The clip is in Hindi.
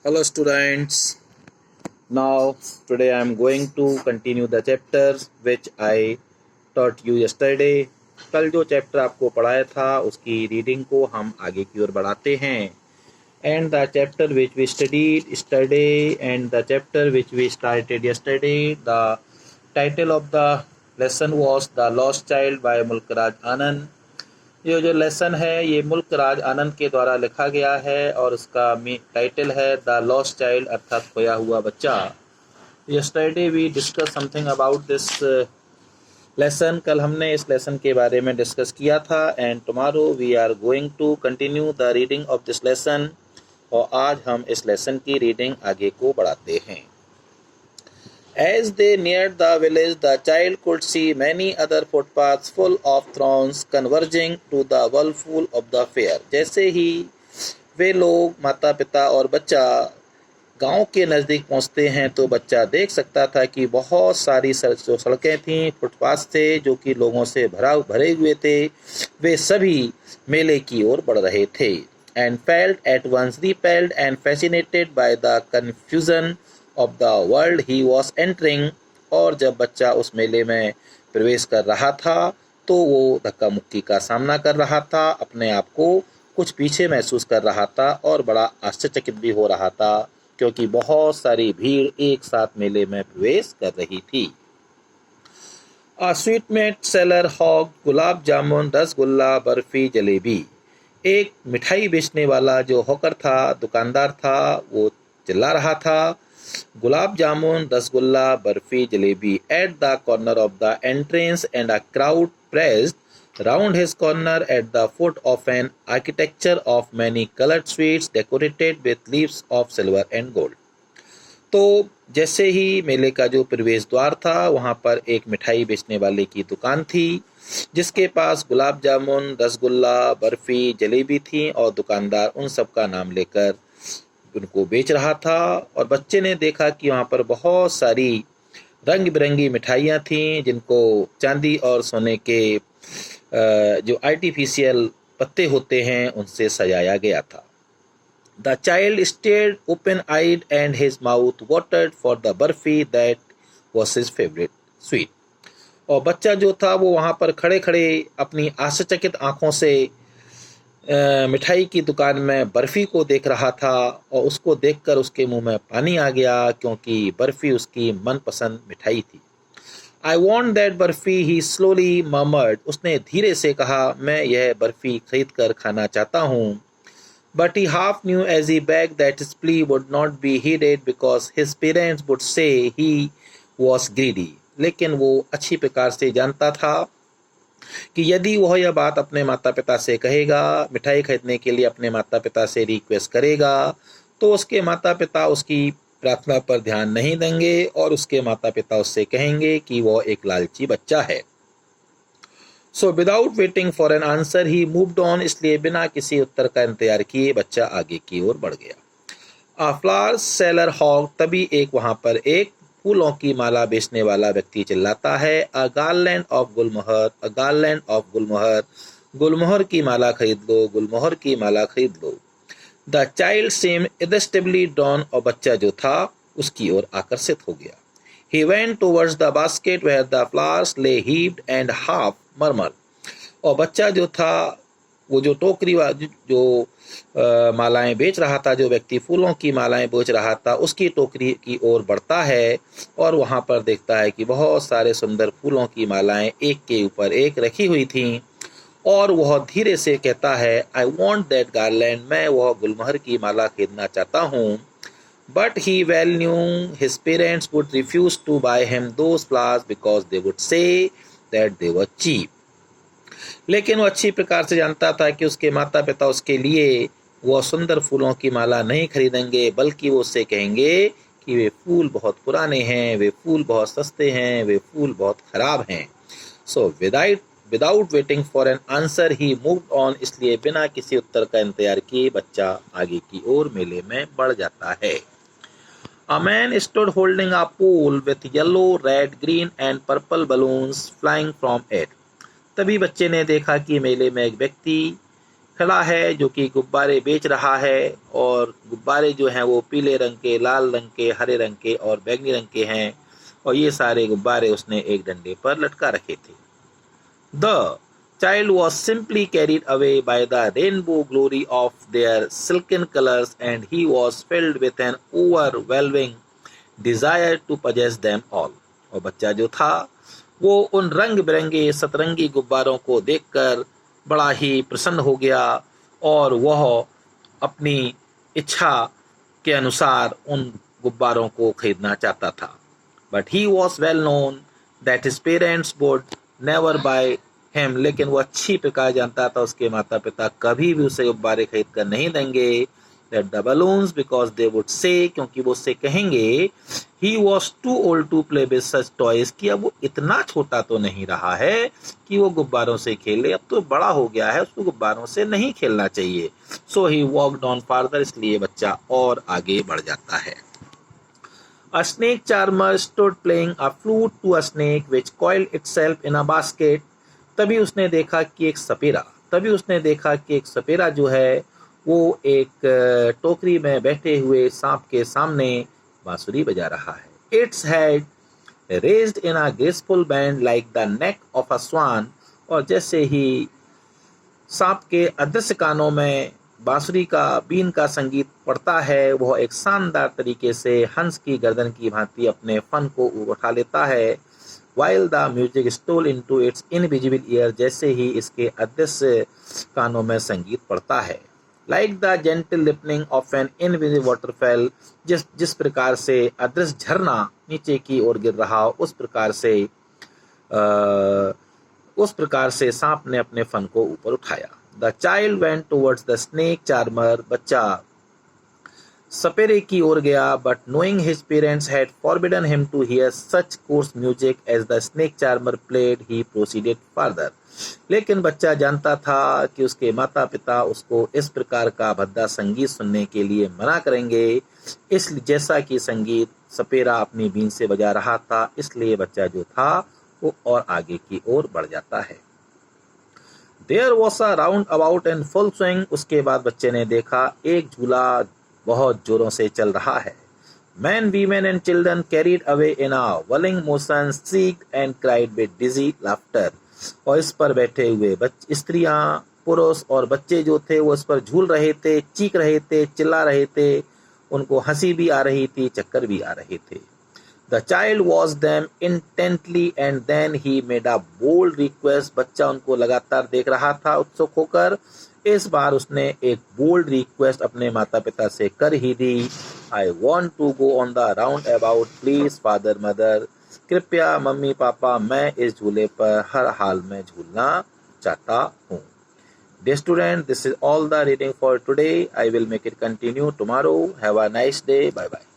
Hello students. Now today I am going to continue the chapters which I taught you yesterday. कल जो चैप्टर आपको पढ़ाया था उसकी रीडिंग को हम आगे की ओर बढ़ाते हैं. And the chapter which we studied yesterday and the chapter which we started yesterday, the title of the lesson was The Lost Child by Mulk Raj Anand. ये जो लेसन है ये मुल्क राज आनंद के द्वारा लिखा गया है और उसका टाइटल है द लॉस्ट चाइल्ड अर्थात खोया हुआ बच्चा. Yesterday we discuss something about this lesson. कल हमने इस लेसन के बारे में डिस्कस किया था and tomorrow we are going to continue the reading of this lesson. और आज हम इस लेसन की रीडिंग आगे को बढ़ाते हैं. As they neared the village, the child could see many other footpaths full of throngs converging to the whirlpool of the fair. जैसे ही वे लोग माता पिता और बच्चा गांव के नज़दीक पहुंचते हैं तो बच्चा देख सकता था कि बहुत सारी जो सड़कें थीं, फुटपाथ थे जो कि लोगों से भरे हुए थे, वे सभी मेले की ओर बढ़ रहे थे. And felt at once repelled and fascinated by the confusion of the world he was entering. और जब बच्चा उस मेले में प्रवेश कर रहा था तो वो धक्का मुक्की का सामना कर रहा था, अपने आप को कुछ पीछे महसूस कर रहा था और बड़ा आश्चर्यचकित भी हो रहा था क्योंकि बहुत सारी भीड़ एक साथ मेले में प्रवेश कर रही थी. A sweetmeat seller hawked gulab jamun, rasgulla, barfi, jalebi. एक मिठाई बेचने वाला जो हॉकर था, दुकानदार था, वो चिल्ला रहा था gulab jamun, rasgulla, barfi, jalebi at the corner of the entrance, and a crowd pressed round his corner at the foot of an architecture of many colored sweets decorated with leaves of silver and gold. तो जैसे ही मेले का जो प्रवेश द्वार था वहाँ पर एक मिठाई बेचने वाले की दुकान थी जिसके पास गुलाब जामुन, रसगुल्ला, बर्फी, जलेबी थी और दुकानदार उन सब का नाम लेकर उनको बेच रहा था. और बच्चे ने देखा कि वहाँ पर बहुत सारी रंग बिरंगी मिठाइयाँ थीं जिनको चांदी और सोने के जो आर्टिफिशियल पत्ते होते हैं उनसे सजाया गया था. The child stared open-eyed and his mouth watered for the barfi that was his favorite sweet. और बच्चा जो था वो वहाँ पर खड़े खड़े अपनी आश्चर्यचकित आँखों से मिठाई की दुकान में बर्फ़ी को देख रहा था और उसको देखकर उसके मुंह में पानी आ गया क्योंकि बर्फ़ी उसकी मनपसंद मिठाई थी. I want that barfi, he slowly murmured. उसने धीरे से कहा, मैं यह बर्फ़ी खरीद कर खाना चाहता हूँ. But he half knew as he begged that his plea would not be heeded because his parents would say he was greedy. लेकिन वो अच्छी प्रकार से जानता था कि यदि वह यह बात अपने माता पिता से कहेगा, मिठाई खरीदने के लिए अपने माता पिता से रिक्वेस्ट करेगा, तो उसके माता पिता उसकी प्रार्थना पर ध्यान नहीं देंगे और उसके माता पिता उससे कहेंगे कि वह एक लालची बच्चा है. So without waiting for an answer he moved on. इसलिए बिना किसी उत्तर का इंतजार किए बच्चा आगे की ओर बढ़ गया. A flower seller hawked. तभी एक वहाँ पर एक फूलों की माला बेचने वाला व्यक्ति चिल्लाता है, A garland of Gulmohar, a garland of गुलमोहर, गुलमोहर की माला खरीद लो, गुलमोहर की माला खरीद लो. The child seemed irresistibly drawn. और बच्चा जो था उसकी ओर आकर्षित हो गया. He went towards the basket where the flowers lay heaped and half murmured. और बच्चा जो था वो जो टोकरी जो मालाएं बेच रहा था, जो व्यक्ति फूलों की मालाएं बेच रहा था, उसकी टोकरी की ओर बढ़ता है और वहाँ पर देखता है कि बहुत सारे सुंदर फूलों की मालाएं एक के ऊपर एक रखी हुई थीं और वह धीरे से कहता है, I want that garland. मैं वह गुलमोहर की माला खरीदना चाहता हूँ. But he well knew his parents would refuse to buy him those flowers because they would say that they were cheap. लेकिन वो अच्छी प्रकार से जानता था कि उसके माता पिता उसके लिए वह सुंदर फूलों की माला नहीं खरीदेंगे, बल्कि वो उससे कहेंगे कि वे फूल बहुत पुराने हैं, वे फूल बहुत सस्ते हैं, वे फूल बहुत खराब हैं. So without waiting for an answer he moved on. इसलिए बिना किसी उत्तर का इंतजार किए बच्चा आगे की ओर मेले में बढ़ जाता है. A man stood holding a pole with yellow, red, green and purple balloons flying from it. तभी बच्चे ने देखा कि मेले में एक व्यक्ति खड़ा है जो कि गुब्बारे बेच रहा है, और गुब्बारे जो हैं वो पीले रंग के, लाल रंग के, हरे रंग के और बैंगनी रंग के हैं, और ये सारे गुब्बारे उसने एक डंडे पर लटका रखे थे। The child was simply carried away by the rainbow glory of their silken colors, and he was filled with an overwhelming desire to possess them all. और बच्चा जो था वो उन रंग बिरंगे सतरंगी गुब्बारों को देखकर बड़ा ही प्रसन्न हो गया, और वह अपनी इच्छा के अनुसार उन गुब्बारों को खरीदना चाहता था। But he was well known that his parents would never by him, लेकिन वो अच्छी प्रकार जानता था उसके माता पिता कभी भी उसे गुब्बारे खरीद कर नहीं देंगे। That the balloons because they would say, क्योंकि वो उससे कहेंगे he was too old to play with such toys, कि अब वो इतना छोटा तो नहीं रहा है कि वो गुब्बारों से खेले, अब तो बड़ा हो गया है, उसको गुब्बारों से नहीं खेलना चाहिए। सो ही वॉकड ऑन फार्दर, इसलिए बच्चा और आगे बढ़ जाता है। A snake charmer stood playing a flute to a snake which coiled itself in a basket. तभी उसने देखा कि एक सपेरा जो है वो एक टोकरी में बैठे हुए सांप के सामने बांसुरी बजा रहा है। Its head raised in a graceful bend like the neck of a swan, और जैसे ही सांप के अदृश्य कानों में बांसुरी का बीन का संगीत पड़ता है, वह एक शानदार तरीके से हंस की गर्दन की भांति अपने फन को उठा लेता है। While the music stole into its invisible ear, जैसे ही इसके अदृश्य कानों में संगीत पड़ता है। Like the gentle rippling of an invisible waterfall, जिस प्रकार से अदृश्य झरना नीचे की ओर गिर रहा, उस प्रकार से सांप ने अपने फन को ऊपर उठाया। The child went towards the snake charmer, बच्चा सपेरे की ओर गया, but knowing his parents had forbidden him to hear such coarse music as the snake charmer played, he proceeded further. लेकिन बच्चा जानता था कि उसके माता पिता उसको इस प्रकार का भद्दा संगीत सुनने के लिए मना करेंगे, इसलिए जैसा कि संगीत सपेरा अपनी बीन से बजा रहा था, इसलिए बच्चा जो था वो और आगे की ओर बढ़ जाता है। There was a roundabout in full swing. उसके बाद बच्चे ने देखा एक झूला बहुत जोरों से चल रहा है। Men, women and children carried away in a whirling motion shrieked and cried with dizzy laughter. और इस पर बैठे हुए स्त्रियां, पुरुष और बच्चे जो थे वो इस पर झूल रहे थे, चीख रहे थे, चिल्ला रहे थे, उनको हंसी भी आ रही थी, चक्कर भी आ रहे थे। The child watched them intently and then he made a bold request. बच्चा उनको लगातार देख रहा था उत्सुक होकर। इस बार उसने एक बोल्ड रिक्वेस्ट अपने माता पिता से कर ही दी। I want to go on the roundabout, please father mother. कृपया मम्मी पापा, मैं इस झूले पर हर हाल में झूलना चाहता हूँ। Dear student, this is all the reading for today. I will make it continue tomorrow. Have a nice day. Bye bye.